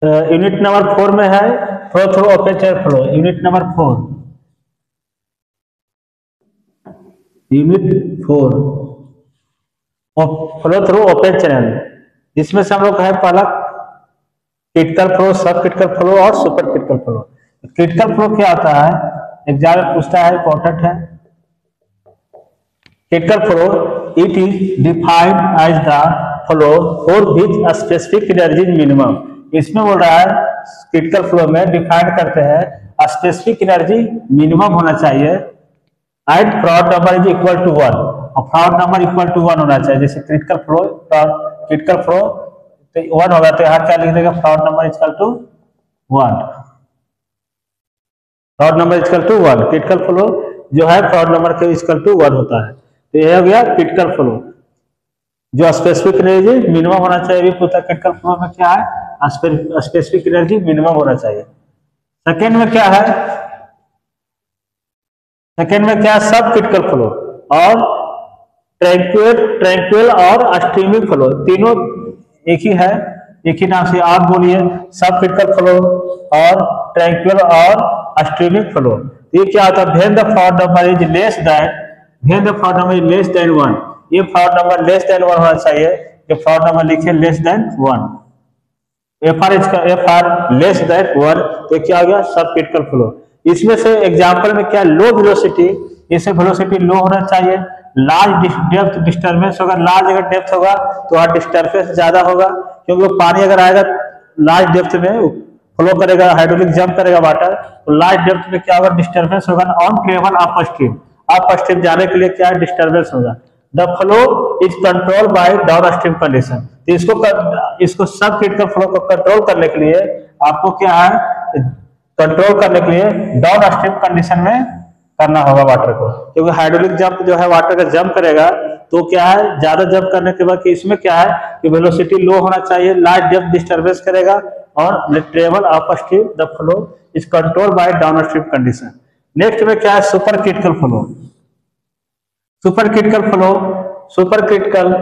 Unit number 4 में है flow through open channel flow. Unit number 4, unit 4 flow through open channel, जिसमें से हम लोग है पहला critical flow, subcritical flow और super critical flow. Critical flow क्या होता है, एग्जाम में पूछता है, इंपॉर्टेंट है। Critical flow it is defined as the flow for which specific energy minimum. इसमें बोल रहा है क्रिटिकल फ्लो में डिफाइन करते हैं स्पेसिफिक एनर्जी मिनिमम होना चाहिए and Froude number is equal to 1, और फ्रॉड नंबर इक्वल टू 1 होना चाहिए। जैसे क्रिटिकल फ्लो तो 1 होगा, तो यहाँ क्या लिख देगा, Froude number equal to 1, Froude number equal to 1। Critical flow जो है फ्रॉड नंबर के इक्वल टू 1 होता है। तो यह हो गया क्रिटिकल फ्लो, जो स्पेसिफिक एनर्जी मिनिमम होना चाहिए। भी पूछा क्रिटिकल फ्लो में क्या है, स्पेसिफिक एनर्जी मिनिमम होना चाहिए। सेकेंड में क्या है, सेकेंड में क्या है, सब क्रिटिकल फ्लो और ट्रैंक्विल और स्ट्रीमिंग फ्लो, तीनों एक ही है, एक ही नाम से। आप बोलिए सब क्रिटिकल फ्लो और ट्रैंक्विल और स्ट्रीमिंग फ्लो। ये क्या होता है, when the fraud number is less than, when the fraud number is less than 1, ये फ्रॉड नंबर लेस देन 1 होना चाहिए। ये फ्रॉड नंबर लिखिए less than 1, F R less than 1, तो क्या हो गया, सब क्रिटिकल फ्लो। इसमें से एग्जांपल में क्या, लो वेलोसिटी, इससे वेलोसिटी लो होना चाहिए। लार्ज डेप्थ डिस्टर्बेंस होगा, लार्ज अगर डेप्थ होगा तो वहाँ डिस्टर्बेंस ज्यादा होगा, क्योंकि पानी अगर आएगा लार्ज डेप्थ में फ्लो करेगा, हाइड्रोलिक जंप करेगा वाटर, तो लार्ज डेप्थ में क्या होगा, डिस्टर्बेंस होगा। ऑन ट्रेवल अप स्ट्रीम जाने के लिए क्या है, डिस्टर्बेंस होगा। The flow is control by downstream condition. तो इसको सब क्रिटिकल फ्लो को कंट्रोल करने के लिए आपको क्या है, कंट्रोल करने के लिए डाउन स्ट्रीम कंडीशन में करना होगा वाटर को, क्योंकि हाइड्रोलिक जंप जो है वाटर का जंप करेगा, तो क्या है, ज्यादा जंप करने के बाद कि इसमें क्या है कि वेलोसिटी लो होना चाहिए, लार्ज डेप्थ डिस्टर्बेंस करेगा और travel upstream, the flow is control by downstream condition. Next में क्या है, super critical flow. Super critical flow, supercritical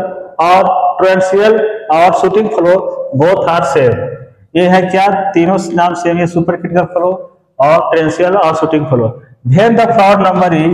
और ट्रांसियल और shooting flow both are same. ये है क्या, तीनों नाम सेम है, सुपर क्रिटिकल फ्लो और ट्रांसियल और shooting flow. When the fraud number is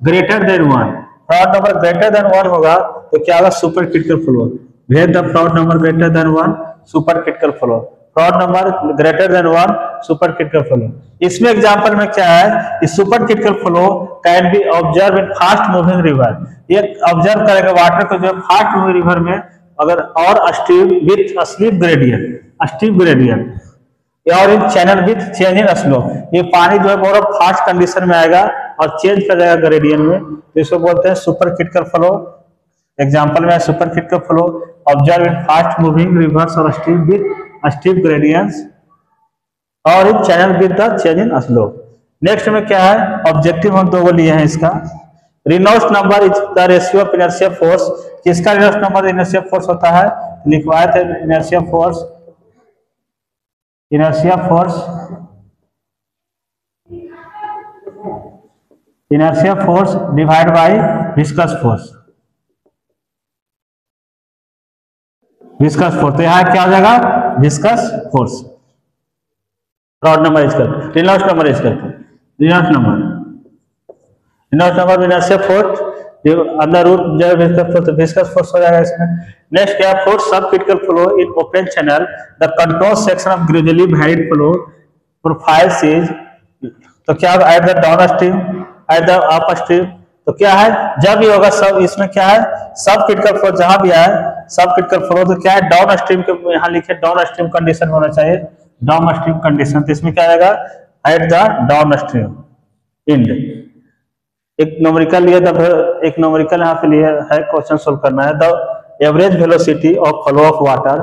greater than 1, Froude number greater than 1 होगा तो क्या होगा, super critical flow. When the fraud number greater than 1, super critical flow. Fraud number greater than 1, super critical flow. इसमें example में क्या है, इस super critical flow can be observe in fast moving river. ये ऑब्जर्व करेगा water को जो fast moving river में, अगर और स्ट्रीम विथ स्लीप ग्रेडियंट और in channel with change in slope. ये पानी जो है बहुत फास्ट कंडीशन में आएगा और चेंज कर जाएगा ग्रेडियंट में, तो इसको बोलते हैं सुपर क्रिटिकल फ्लो। एग्जांपल में super critical flow observe in fast moving rivers और स्ट्रीम विथ स्टीप ग्रेडियंट्स और in channel with the change in slope. Next में क्या है, ऑब्जेक्टिव हम दो लिए हैं इसका। Reynolds number is the ratio of inertia force. किसका रेनॉल्ड्स नंबर इनर्शिया फोर्स होता है, लिखवाए थे, inertia force divide by viscous force. तो यहाँ क्या हो जाएगा, viscous force. Fraud number Reynolds number inertia force अंदर रूट जो विस्कस फोर्स हो जाएगा इसमें। नेक्स्ट क्या, फोर्स सब critical flow in open channel, the control section of gradually varied flow profile is, तो क्या होगा, eight the down stream, at the up stream. तो क्या है, जब ये होगा सब, इसमें क्या है, सब क्रिटिकल फ्लो जहां भी आए सब क्रिटिकल फ्लो, तो क्या है, डाउन स्ट्रीम के यहाँ लिखे डाउन स्ट्रीम कंडीशन होना चाहिए, डाउन स्ट्रीम कंडीशन। तो इसमें क्या आएगा, at the downstream end. एक नोमेरिकल लिया था, एक नोमेरिकल यहाँ पे लिया है, क्वेश्चन सोल्व करना है। The average velocity of flow of water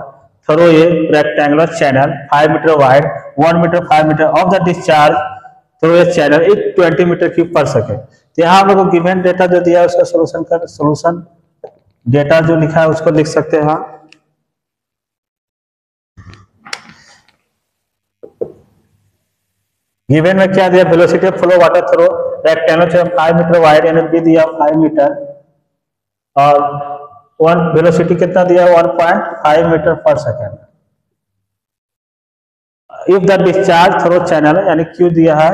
through a rectangular channel 5 metre wide, 1 metre 5 metre of the discharge through a channel is 20 metre cube पर सेकेंड। तो यहाँ हम लोग को गिवन डेटा जो दिया है उसका सोल्यूशन डेटा जो लिखा है उसको लिख सकते हैं। गिवन में क्या दिया, velocity of flow water through rectangular 5 metre wide, यानी बी दिया 5 मीटर, और वन वेलोसिटी कितना दिया, 1.5 मीटर पर second. If the discharge through channel यानी क्यू दिया है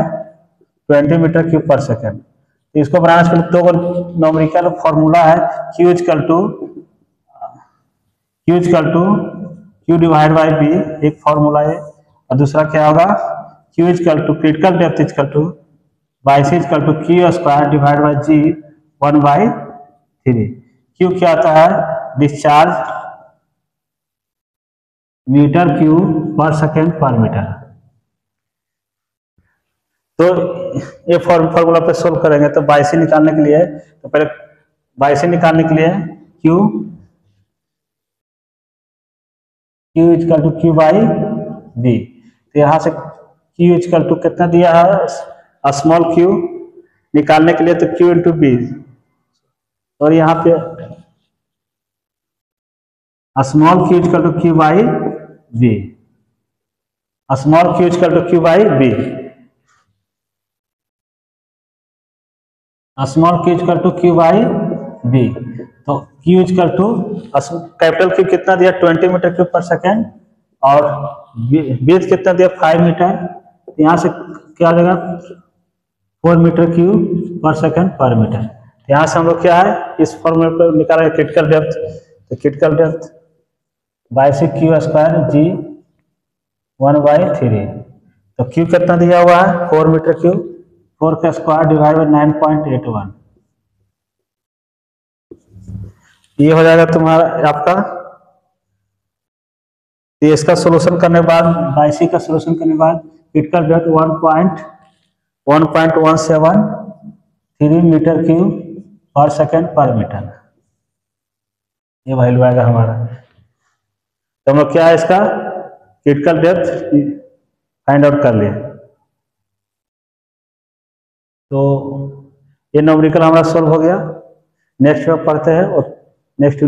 20 मीटर क्यूब पर सेकेंड। तो इसको बनाने के लिए दो न्यूमेरिकल फॉर्मूला है, Q equal to Q divide by B, एक फॉर्मूला है, और दूसरा क्या होगा Q equal to critical depth equal to by C equal to Q square divide by G 1/3। Q क्या आता है डिस्चार्ज मीटर क्यूब पर सेकेंड पर मीटर। तो ये फॉर्मूला पे सोल्व करेंगे तो बाई सी निकालने के लिए, तो पहले बाई सी निकालने के लिए Q equal to Q by B. तो यहाँ से क्यू इक्वल टू कितना दिया है स्मॉल क्यू निकालने के लिए, तो क्यू इंटू बी, और यहाँ पे small Q equal to Q by B, small Q equal to Q by B, small Q equal to Q by B. तो Q equal to capital Q कितना दिया 20 मीटर क्यूब पर second, और base कितना दिया 5 मीटर, तो यहाँ से क्या आ जाएगा 4 मीटर क्यूब पर सेकेंड पर मीटर। तो यहाँ से हम लोग क्या है इस फॉर्मूले पर निकाला है क्रिटिकल डेप्थ, तो critical depth by C Q square G 1/3। तो क्यू कितना दिया हुआ है 4 मीटर क्यूब, 4 का स्क्वायर डिवाइड बाई 9.81, ये हो जाएगा तुम्हारा आपका। ये इसका सॉल्यूशन करने के बाद बाई सी का सॉल्यूशन करने के बाद क्रिटिकल डेप्थ 1.173 मीटर क्यूब पर सेकेंड पर मीटर, ये वैल्यू आएगा हमारा। तो हम लोग क्या है इसका क्रिटिकल डेप्थ फाइंड आउट कर लिए। तो ये न्यूमेरिकल हमारा सॉल्व हो गया। नेक्स्ट में पढ़ते हैं और नेक्स्ट